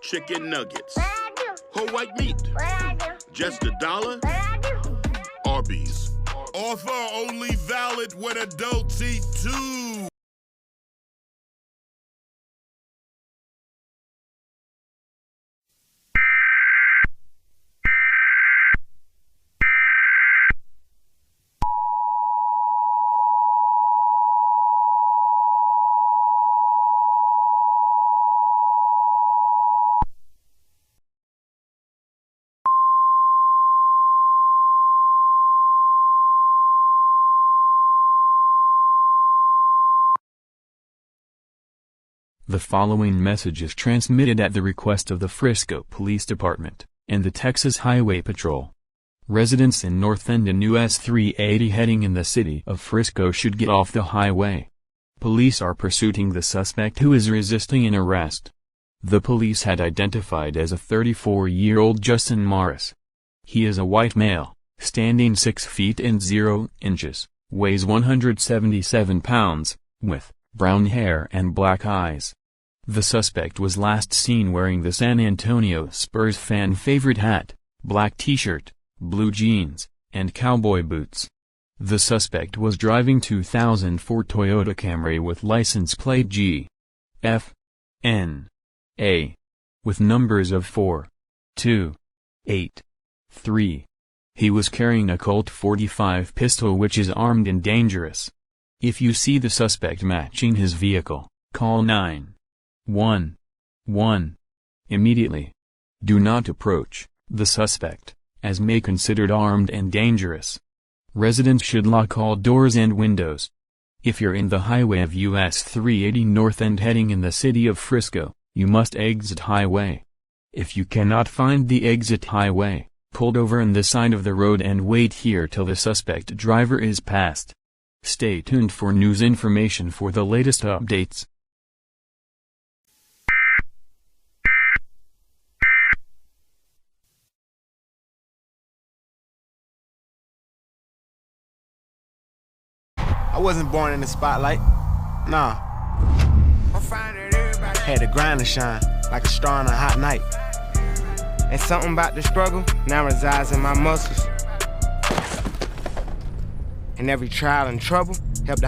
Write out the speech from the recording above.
chicken nuggets. Whole white meat. Just $1. Arby's. Offer only valid when adults eat too. The following message is transmitted at the request of the Frisco Police Department and the Texas Highway Patrol. Residents in North End and US 380 heading in the city of Frisco should get off the highway. Police are pursuing the suspect who is resisting an arrest. The police had identified as a 34-year-old Justin Morris. He is a white male, standing 6 feet and 0 inches, weighs 177 pounds, with brown hair and black eyes. The suspect was last seen wearing the San Antonio Spurs fan favorite hat, black t-shirt, blue jeans, and cowboy boots. The suspect was driving 2004 Toyota Camry with license plate G, F, N, A, with numbers of 4, 2, 8, 3. He was carrying a Colt .45 pistol which is armed and dangerous. If you see the suspect matching his vehicle, call 911 immediately. Do not approach the suspect, as may considered armed and dangerous. Residents should lock all doors and windows. If you're in the highway of US 380 North End heading in the city of Frisco, you must exit highway. If you cannot find the exit highway, pull over on the side of the road and wait here till the suspect driver is passed. Stay tuned for news information for the latest updates. I wasn't born in the spotlight. Nah. Had to grind and shine like a star on a hot night. And something about the struggle now resides in my muscles. And every trial and trouble helped to